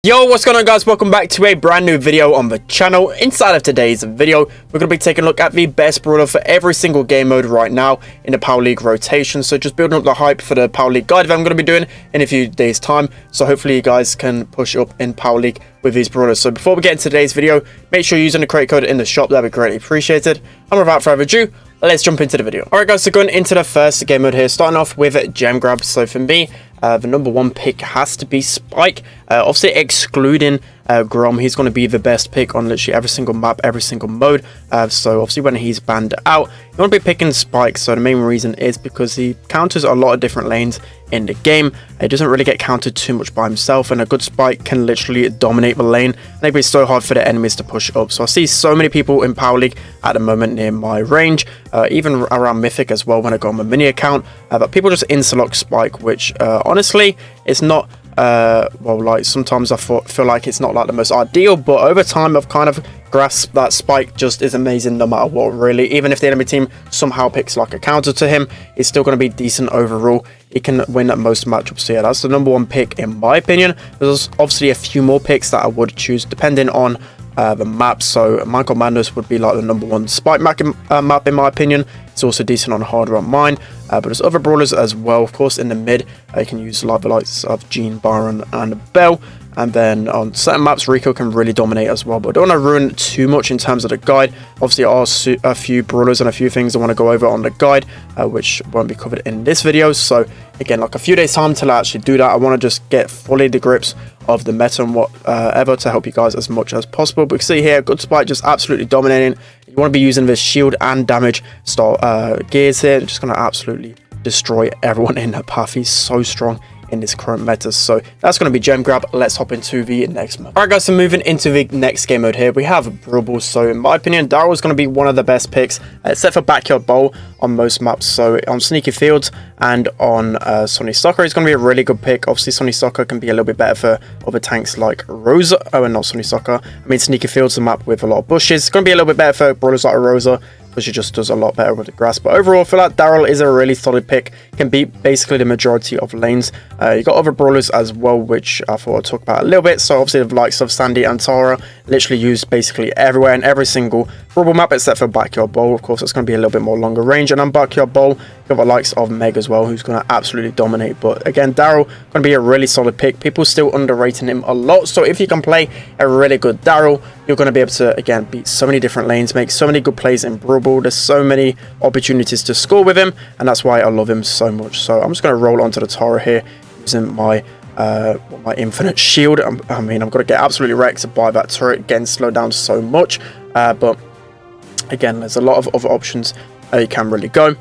Yo, what's going on guys? Welcome back to a brand new video on the channel. Inside of today's video, we're going to be taking a look at the best brawler for every single game mode right now in the Power League rotation. So just building up the hype for the Power League guide that I'm going to be doing in a few days time. So hopefully you guys can push up in Power League with these brawlers. So before we get into today's video, make sure you're using the create code in the shop. That'd be greatly appreciated. And without further ado, let's jump into the video. Alright guys, so going into the first game mode here, starting off with gem grab. So for me, the number one pick has to be Spike. Obviously excluding Grom, he's going to be the best pick on literally every single map, every single mode. So obviously when he's banned out, you want to be picking Spike. So the main reason is because he counters a lot of different lanes in the game. It doesn't really get countered too much by himself, and a good Spike can literally dominate the lane, and it'd be so hard for the enemies to push up. So I see so many people in Power League at the moment near my range, even around Mythic as well when I go on my mini account, but people just insta-lock Spike, which honestly it's not well, like sometimes I feel like it's not like the most ideal, but over time I've kind of grasped that Spike just is amazing no matter what, really. Even if the enemy team somehow picks like a counter to him, it's still going to be decent overall. He can win at most matchups. So yeah, that's the number one pick in my opinion. There's obviously a few more picks that I would choose depending on the map. So Michael Mandos would be like the number one Spike map in my opinion. It's also decent on harder on mine, but there's other brawlers as well. Of course, in the mid, you can use like the likes of Gene, Byron, and Bell. And then on certain maps, Rico can really dominate as well. But I don't want to ruin too much in terms of the guide. Obviously, there are a few brawlers and a few things I want to go over on the guide, which won't be covered in this video. So again, like a few days time till I actually do that. I want to just get fully the grips of the meta and whatever to help you guys as much as possible. But you can see here, good Spike just absolutely dominating. You want to be using this shield and damage style gears here. Just going to absolutely destroy everyone in her path. He's so strong in this current meta. So that's going to be gem grab. Let's hop into the next mode. Alright guys, so moving into the next game mode here, we have Bruble. So in my opinion, Daryl is going to be one of the best picks, except for Backyard Bowl on most maps. So on Sneaky Fields and on Sunny Soccer, he's going to be a really good pick. Obviously Sunny Soccer can be a little bit better for other tanks like Rosa. Oh, and not Sunny Soccer, I mean Sneaky Fields, a map with a lot of bushes. It's going to be a little bit better for brawlers like Rosa, because she just does a lot better with the grass. But overall, I feel like Daryl is a really solid pick, can beat basically the majority of lanes. You got other brawlers as well, which I thought I'd talk about a little bit. So obviously the likes of Sandy and Tara, literally used basically everywhere in every single Bruble map except for Backyard Bowl. Of course, it's going to be a little bit more longer range. And on Backyard Bowl, you got the likes of Meg as well, who's going to absolutely dominate. But again, Daryl going to be a really solid pick. People still underrating him a lot. So if you can play a really good Daryl, you're going to be able to, again, beat so many different lanes, make so many good plays in Bruble. There's so many opportunities to score with him, and that's why I love him so much. So I'm just going to roll onto the Tara here using my infinite shield. I mean, I'm going to get absolutely wrecked by that turret getting slowed down so much. But again, there's a lot of other options you can really go.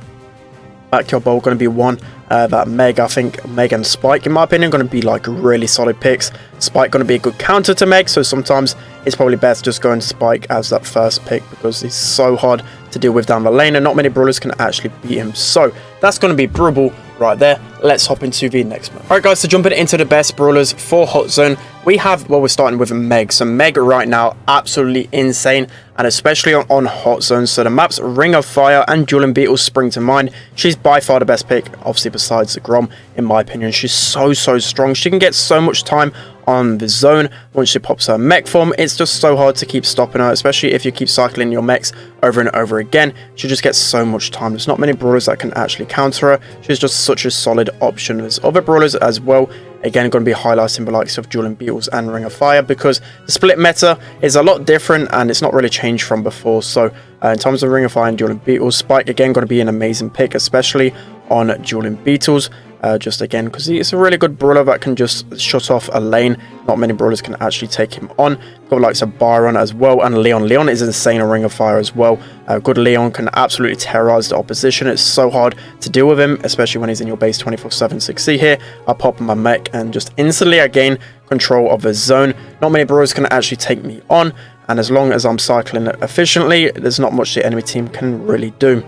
Backyard Bowl going to be one. That Meg, I think Meg and Spike, in my opinion, going to be like really solid picks. Spike going to be a good counter to Meg, so sometimes it's probably best just going Spike as that first pick because he's so hard to deal with down the lane and not many brawlers can actually beat him. So that's going to be Bruble right there. Let's hop into the next one. Alright guys, so jumping into the best brawlers for Hotzone, we have, well, we're starting with Meg. So Meg right now, absolutely insane, and especially on Hotzone. So the maps Ring of Fire and Dueling Beetles spring to mind. She's by far the best pick, obviously besides the Grom, in my opinion. She's so strong. She can get so much time on the zone once she pops her mech form. It's just so hard to keep stopping her, especially if you keep cycling your mechs over and over again. She just gets so much time. There's not many brawlers that can actually counter her. She's just such a solid option. There's other brawlers as well, again, going to be highlighting the likes of Dueling Beetles and Ring of Fire, because the split meta is a lot different and it's not really changed from before. So in terms of Ring of Fire and Dueling Beetles, Spike again going to be an amazing pick, especially on Dueling Beetles. Just again because he's a really good brawler that can just shut off a lane. Not many brawlers can actually take him on. Got likes of Byron as well, and Leon is insane on Ring of Fire as well. Good Leon can absolutely terrorize the opposition. It's so hard to deal with him, especially when he's in your base 24/7. So see here, I pop my mech and just instantly I gain control of the zone. Not many brawlers can actually take me on, and as long as I'm cycling efficiently, there's not much the enemy team can really do.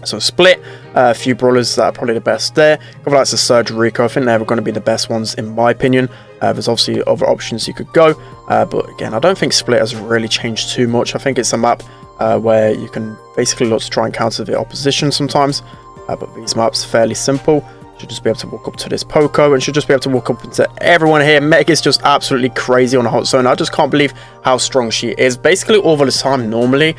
So split, a few brawlers that are probably the best there. Couple likes of Surge, Rico, I think they're going to be the best ones in my opinion. There's obviously other options you could go, but again, I don't think split has really changed too much. I think it's a map where you can basically look to try and counter the opposition sometimes, but these maps are fairly simple. Should just be able to walk up to this Poco and should just be able to walk up into everyone here. Meg is just absolutely crazy on a Hotzone. I just can't believe how strong she is. Basically all the time normally.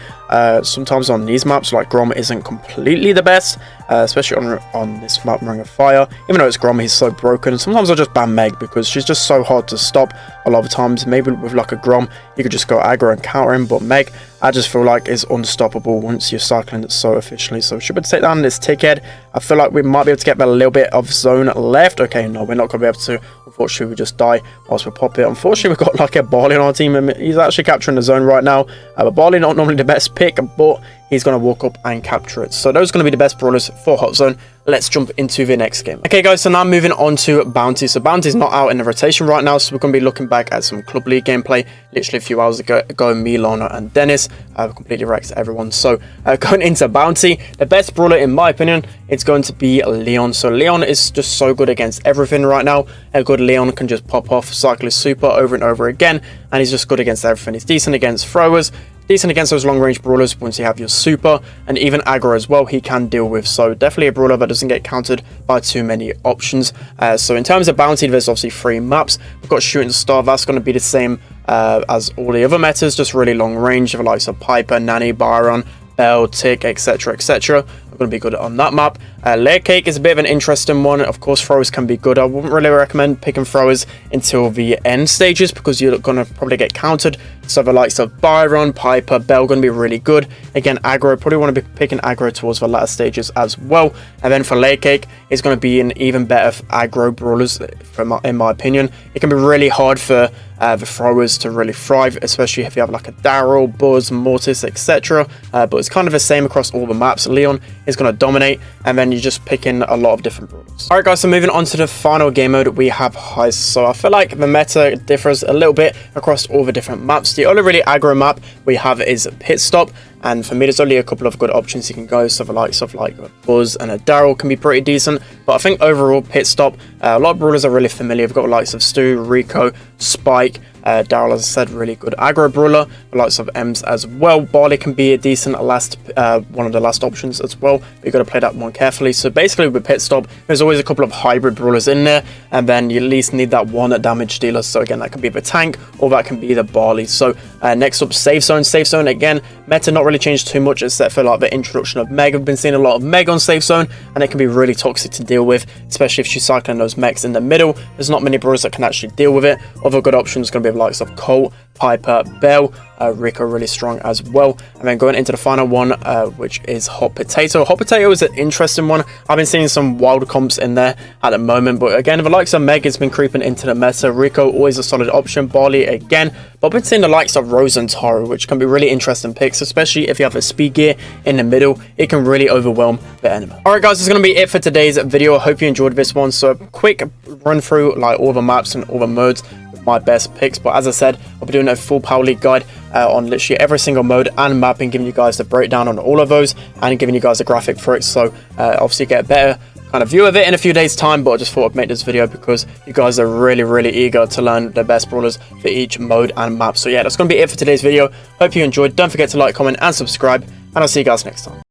Sometimes on these maps, like Grom isn't completely the best, especially on this map, Ring of Fire. Even though it's Grom, he's so broken. Sometimes I'll just ban Meg because she's just so hard to stop. A lot of times, maybe with like a Grom, you could just go aggro and counter him, but Meg, I just feel like is unstoppable once you're cycling it so efficiently. So should we take down this Tickhead? I feel like we might be able to get a little bit of zone left. Okay, no, we're not going to be able to. Unfortunately, we just die whilst we pop it. Unfortunately, we've got like a Barley on our team, and he's actually capturing the zone right now. But Barley not normally the best pick, but he's going to walk up and capture it. So those are going to be the best brawlers for Hotzone. Let's jump into the next game. Okay, guys, so now moving on to Bounty. So Bounty's not out in the rotation right now, so we're going to be looking back at some Club League gameplay. Literally a few hours ago, Milana and Dennis completely wrecked everyone. So going into Bounty, the best brawler, in my opinion, it's going to be Leon. So Leon is just so good against everything right now. A good Leon can just pop off, cycle his super over and over again, and he's just good against everything. He's decent against throwers, decent against those long range brawlers once you have your super, and even aggro as well he can deal with. So definitely a brawler that doesn't get countered by too many options. So in terms of Bounty, there's obviously 3 maps. We've got Shooting Star. That's going to be the same as all the other metas, just really long range, the likes of Piper, Nanny, Byron, Bell, Tick, etc, etc. I'm going to be good on that map. Layer Cake is a bit of an interesting one. Of course, throwers can be good. I wouldn't really recommend picking throwers until the end stages because you're going to probably get countered. So the likes of Byron, Piper, Bell going to be really good. Again, aggro, probably want to be picking aggro towards the latter stages as well. And then for Layer Cake, it's going to be an even better aggro brawlers, in my opinion. It can be really hard for the throwers to really thrive, especially if you have like a Daryl, Buzz, Mortis, etc. But it's kind of the same across all the maps. Leon is going to dominate, and then you're just picking a lot of different brawlers. Alright guys, so moving on to the final game mode, we have Heist. So I feel like the meta differs a little bit across all the different maps. The only really aggro map we have is Pit Stop, and for me there's only a couple of good options you can go. So the likes of like Buzz and a Daryl can be pretty decent, but I think overall Pit Stop, a lot of brawlers are really familiar. We've got the likes of Stu, Rico, Spike, Daryl, as I said, really good aggro brawler. The likes of Ems as well. Barley can be a decent last, one of the last options as well, but you've got to play that one carefully. So basically with Pit Stop, there's always a couple of hybrid brawlers in there, and then you at least need that one damage dealer. So again, that could be the tank, or that can be the Barley. So next up, Safe Zone. Safe Zone, again, meta not really changed too much except for like the introduction of Meg. I've been seeing a lot of Meg on Safe Zone, and it can be really toxic to deal with, especially if she's cycling those mechs in the middle. There's not many brawlers that can actually deal with it. Other good options are going to be the likes of Colt, Piper, Bell, Rico really strong as well. And then going into the final one, which is Hot Potato. Hot Potato is an interesting one. I've been seeing some wild comps in there at the moment, but again, the likes of Meg has been creeping into the meta. Rico always a solid option. Barley again, but I've been seeing the likes of Rose and Taro, which can be really interesting picks, especially if you have a speed gear in the middle. It can really overwhelm the enemy. Alright guys, this is going to be it for today's video. I hope you enjoyed this one. So a quick run through like all the maps and all the modes, my best picks. But as I said, I'll be doing a full Power League guide on literally every single mode and map, and giving you guys the breakdown on all of those, and giving you guys a graphic for it. So obviously get a better kind of view of it in a few days time, but I just thought I'd make this video because you guys are really eager to learn the best brawlers for each mode and map. So yeah, that's going to be it for today's video. Hope you enjoyed. Don't forget to like, comment and subscribe, and I'll see you guys next time.